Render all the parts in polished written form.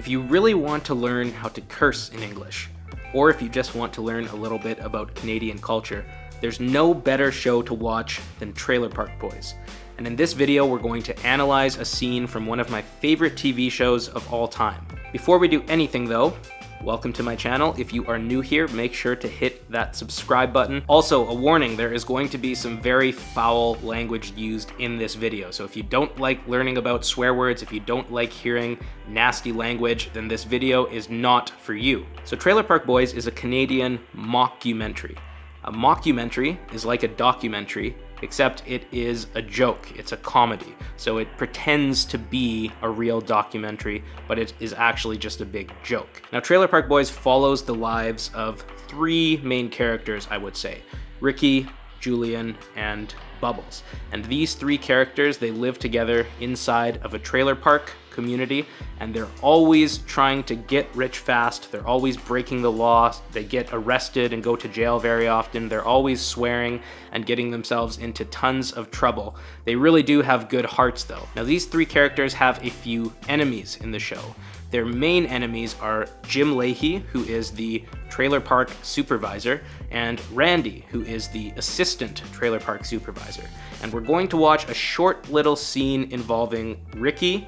If you really want to learn how to curse in English, or if you just want to learn a little bit about Canadian culture, there's no better show to watch than Trailer Park Boys. And in this video, we're going to analyze a scene from one of my favorite TV shows of all time. Before we do anything though, welcome to my channel. If you are new here, make sure to hit that subscribe button. Also, a warning, there is going to be some very foul language used in this video. So if you don't like learning about swear words, if you don't like hearing nasty language, then this video is not for you. So Trailer Park Boys is a Canadian mockumentary. A mockumentary is like a documentary, except it is a joke. It's a comedy. So it pretends to be a real documentary, but it is actually just a big joke. Now, Trailer Park Boys follows the lives of three main characters, I would say. Ricky, Julian, and Bubbles. And these three characters, they live together inside of a trailer park community, and they're always trying to get rich fast. They're always breaking the law. They get arrested and go to jail very often. They're always swearing and getting themselves into tons of trouble. They really do have good hearts though. Now, these three characters have a few enemies in the show. Their main enemies are Jim Leahy, who is the trailer park supervisor, and Randy, who is the assistant trailer park supervisor. And we're going to watch a short little scene involving Ricky,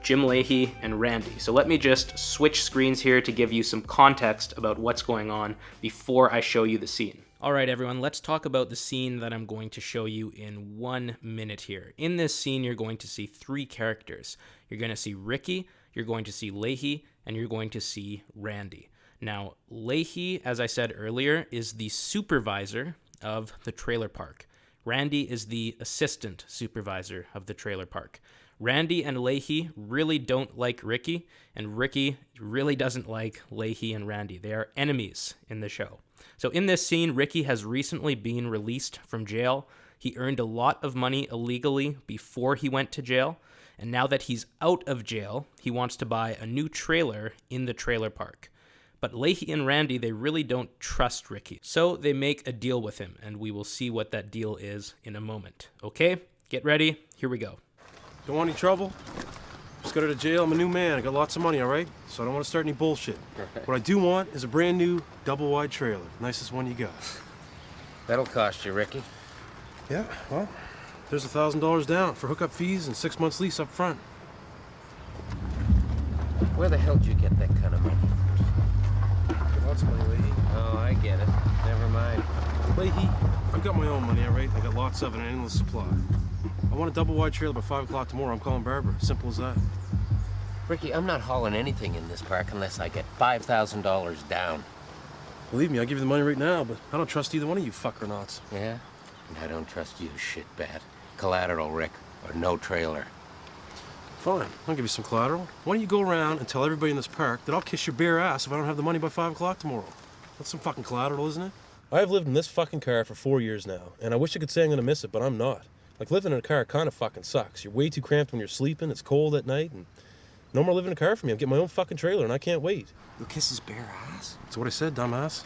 Jim Leahy, and Randy. So let me just switch screens here to give you some context about what's going on before I show you the scene. All right, everyone, let's talk about the scene that I'm going to show you in 1 minute here. In this scene, you're going to see three characters. You're going to see Ricky, you're going to see Leahy, and you're going to see Randy. Now, Leahy, as I said earlier, is the supervisor of the trailer park. Randy is the assistant supervisor of the trailer park. Randy and Leahy really don't like Ricky, and Ricky really doesn't like Leahy and Randy. They are enemies in the show. So in this scene, Ricky has recently been released from jail. He earned a lot of money illegally before he went to jail, and now that he's out of jail, he wants to buy a new trailer in the trailer park. But Leahy and Randy, they really don't trust Ricky. So they make a deal with him, and we will see what that deal is in a moment. Okay, get ready, here we go. Don't want any trouble? Just got out of jail. I'm a new man. I got lots of money, all right? So I don't want to start any bullshit. What I do want is a brand new double-wide trailer. Nicest one you got. That'll cost you, Ricky. Yeah, well, there's $1,000 down for hookup fees and 6 months lease up front. Where the hell did you get that kind of money? Got lots of money, Leahy. Oh, I get it. Never mind. Leahy, I've got my own money, all right? I got lots of it, an endless supply. I want a double-wide trailer by 5 o'clock tomorrow. I'm calling Barbara. Simple as that. Ricky, I'm not hauling anything in this park unless I get $5,000 down. Believe me, I'll give you the money right now, but I don't trust either one of you fuckernauts. Yeah? And I don't trust you, shitbat. Collateral, Rick, or no trailer. Fine, I'll give you some collateral. Why don't you go around and tell everybody in this park that I'll kiss your bare ass if I don't have the money by 5 o'clock tomorrow? That's some fucking collateral, isn't it? I've lived in this fucking car for 4 years now, and I wish I could say I'm gonna miss it, but I'm not. Like, living in a car kind of fucking sucks. You're way too cramped when you're sleeping, it's cold at night, and no more living in a car for me. I'm getting my own fucking trailer, and I can't wait. You'll kiss his bare ass? That's what I said, dumbass.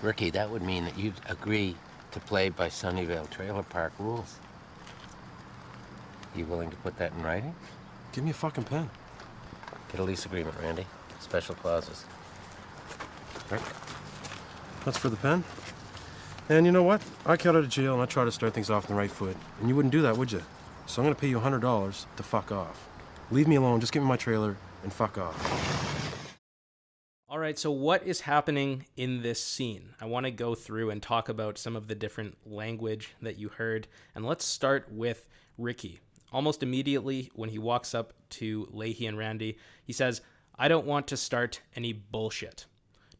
Ricky, that would mean that you'd agree to play by Sunnyvale Trailer Park rules. You willing to put that in writing? Give me a fucking pen. Get a lease agreement, Randy. Special clauses. Rick? That's for the pen. And you know what? I got out of jail and I tried to start things off on the right foot. And you wouldn't do that, would you? So I'm gonna pay you $100 to fuck off. Leave me alone, just give me my trailer, and fuck off. All right, so what is happening in this scene? I want to go through and talk about some of the different language that you heard. And let's start with Ricky. Almost immediately when he walks up to Leahy and Randy, he says, "I don't want to start any bullshit."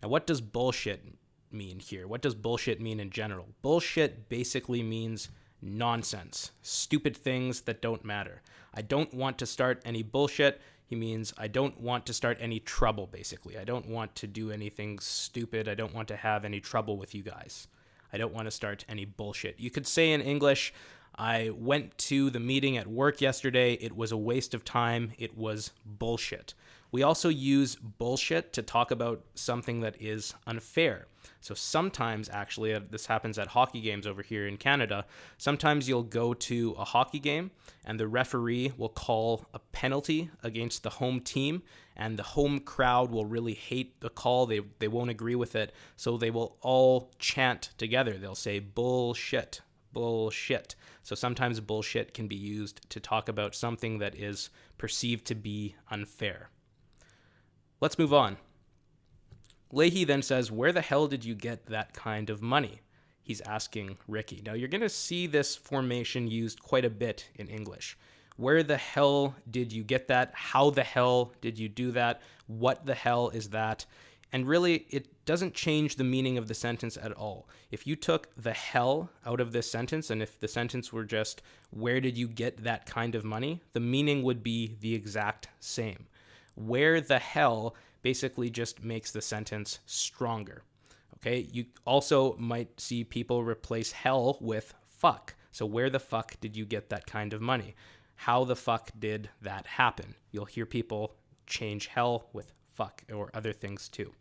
Now, what does bullshit mean here? What does bullshit mean in general? Bullshit basically means nonsense, stupid things that don't matter. I don't want to start any bullshit. He means I don't want to start any trouble, basically. I don't want to do anything stupid. I don't want to have any trouble with you guys. I don't want to start any bullshit. You could say in English, I went to the meeting at work yesterday. It was a waste of time. It was bullshit, We also use bullshit to talk about something that is unfair. So sometimes, actually, this happens at hockey games over here in Canada. Sometimes you'll go to a hockey game and the referee will call a penalty against the home team, and the home crowd will really hate the call. They won't agree with it. So they will all chant together. They'll say bullshit, bullshit. So sometimes bullshit can be used to talk about something that is perceived to be unfair. Let's move on. Leahy then says, where the hell did you get that kind of money? He's asking Ricky. Now, you're going to see this formation used quite a bit in English. Where the hell did you get that? How the hell did you do that? What the hell is that? And really, it doesn't change the meaning of the sentence at all. If you took the hell out of this sentence, and if the sentence were just, where did you get that kind of money? The meaning would be the exact same. Where the hell basically just makes the sentence stronger. Okay, you also might see people replace hell with fuck. So where the fuck did you get that kind of money? How the fuck did that happen? You'll hear people change hell with fuck or other things too.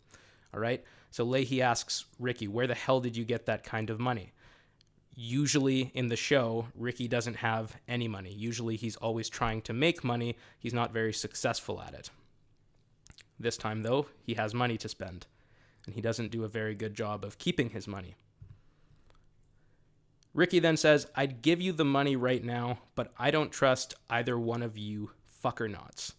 All right, so Leahy asks Ricky, where the hell did you get that kind of money? Usually in the show, Ricky doesn't have any money. Usually he's always trying to make money. He's not very successful at it. This time, though, he has money to spend, and he doesn't do a very good job of keeping his money. Ricky then says, I'd give you the money right now, but I don't trust either one of you fuckernauts.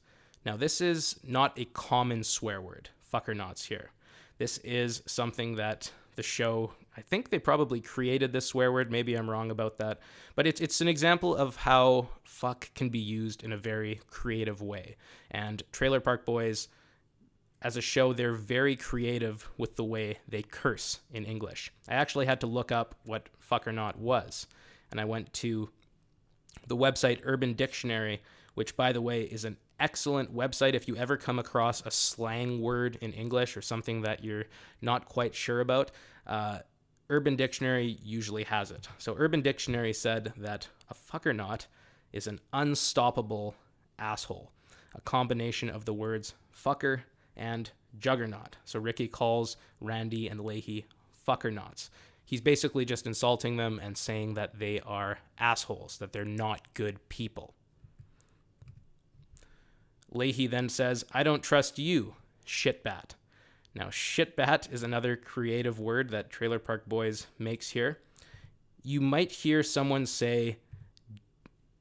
Now, this is not a common swear word, fuckernauts here. This is something that the show, I think they probably created this swear word. Maybe I'm wrong about that. But it's an example of how fuck can be used in a very creative way. And Trailer Park Boys, as a show, they're very creative with the way they curse in English. I actually had to look up what fuckernaut was, and I went to the website Urban Dictionary, which, by the way, is an excellent website if you ever come across a slang word in English or something that you're not quite sure about. Urban Dictionary usually has it. So Urban Dictionary said that a fuckernaut is an unstoppable asshole, a combination of the words fucker and juggernaut. So Ricky calls Randy and Leahy fuckernauts. He's basically just insulting them and saying that they are assholes, that they're not good people. Leahy then says, I don't trust you, shitbat. Now, shitbat is another creative word that Trailer Park Boys makes here. You might hear someone say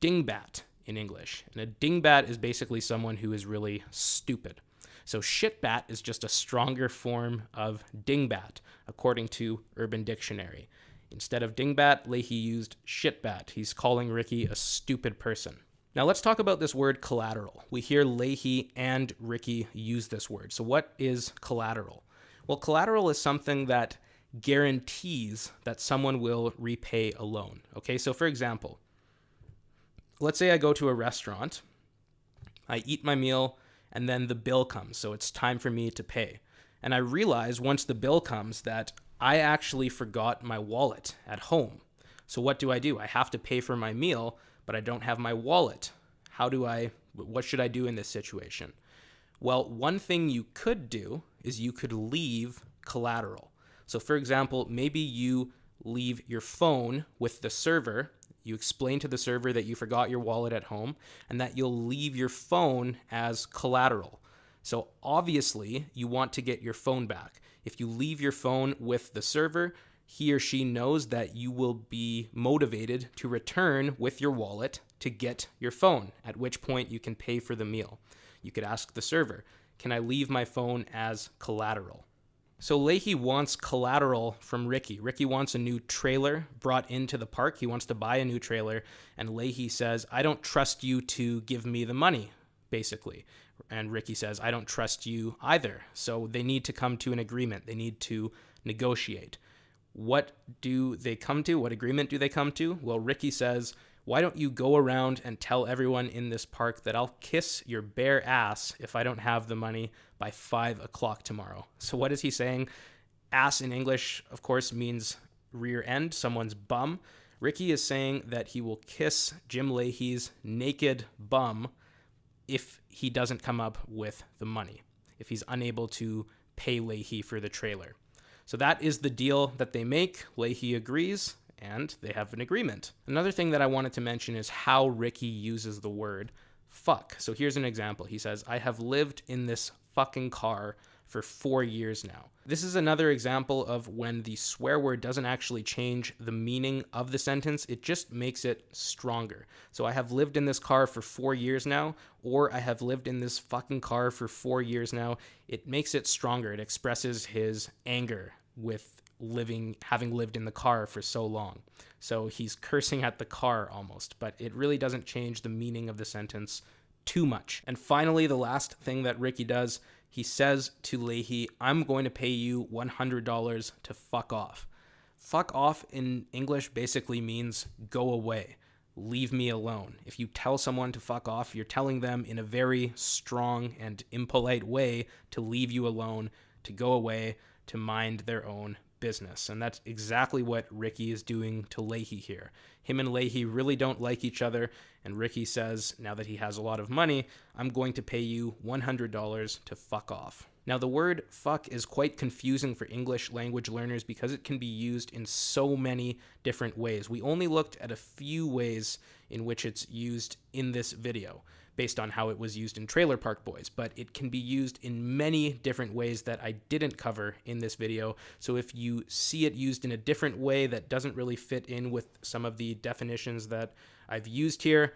dingbat in English, and a dingbat is basically someone who is really stupid. So shitbat is just a stronger form of dingbat, according to Urban Dictionary. Instead of dingbat, Leahy used shitbat. He's calling Ricky a stupid person. Now let's talk about this word collateral. We hear Leahy and Ricky use this word. So what is collateral? Well, collateral is something that guarantees that someone will repay a loan. Okay, so for example, let's say I go to a restaurant, I eat my meal, and then the bill comes, so it's time for me to pay. And I realize once the bill comes that I actually forgot my wallet at home. So what do? I have to pay for my meal, but I don't have my wallet. What should I do in this situation? Well, one thing you could do is you could leave collateral. So for example, maybe you leave your phone with the server. You explain to the server that you forgot your wallet at home and that you'll leave your phone as collateral. So obviously, you want to get your phone back. If you leave your phone with the server, he or she knows that you will be motivated to return with your wallet to get your phone, at which point you can pay for the meal. You could ask the server, can I leave my phone as collateral? So Leahy wants collateral from Ricky. Ricky wants a new trailer brought into the park. He wants to buy a new trailer. And Leahy says, I don't trust you to give me the money, basically. And Ricky says, I don't trust you either. So they need to come to an agreement. They need to negotiate. What do they come to? What agreement do they come to? Well, Ricky says, why don't you go around and tell everyone in this park that I'll kiss your bare ass if I don't have the money by 5 o'clock tomorrow. So what is he saying? Ass in English, of course, means rear end, someone's bum. Ricky is saying that he will kiss Jim Leahy's naked bum if he doesn't come up with the money, if he's unable to pay Leahy for the trailer. So that is the deal that they make. Leahy agrees, and they have an agreement. Another thing that I wanted to mention is how Ricky uses the word fuck. So here's an example. He says, I have lived in this fucking car for 4 years now. This is another example of when the swear word doesn't actually change the meaning of the sentence, it just makes it stronger. So I have lived in this car for 4 years now, or I have lived in this fucking car for 4 years now. It makes it stronger. It expresses his anger with having lived in the car for so long. So he's cursing at the car almost, but it really doesn't change the meaning of the sentence too much. And finally, the last thing that Ricky does, he says to Leahy, I'm going to pay you $100 to fuck off. Fuck off in English basically means go away, leave me alone. If you tell someone to fuck off, you're telling them in a very strong and impolite way to leave you alone, to go away, to mind their own business. And that's exactly what Ricky is doing to Leahy here. Him and Leahy really don't like each other, and Ricky says, now that he has a lot of money, I'm going to pay you $100 to fuck off. Now, the word fuck is quite confusing for English language learners because it can be used in so many different ways. We only looked at a few ways in which it's used in this video, based on how it was used in Trailer Park Boys, but it can be used in many different ways that I didn't cover in this video. So if you see it used in a different way that doesn't really fit in with some of the definitions that I've used here,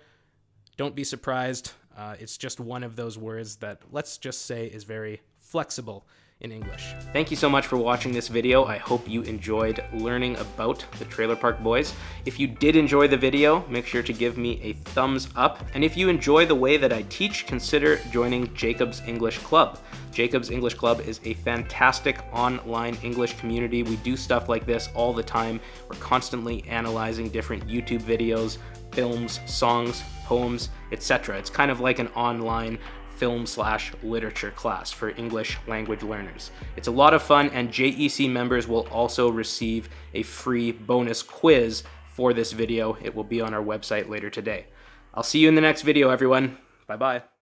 don't be surprised. It's just one of those words that, let's just say, is very flexible in English. Thank you so much for watching this video. I hope you enjoyed learning about the Trailer Park Boys. If you did enjoy the video, make sure to give me a thumbs up. And if you enjoy the way that I teach, consider joining Jacob's English Club. Jacob's English Club is a fantastic online English community. We do stuff like this all the time. We're constantly analyzing different YouTube videos, films, songs, poems, etc. It's kind of like an online film/literature class for English language learners. It's a lot of fun, and JEC members will also receive a free bonus quiz for this video. It will be on our website later today. I'll see you in the next video, everyone. Bye-bye.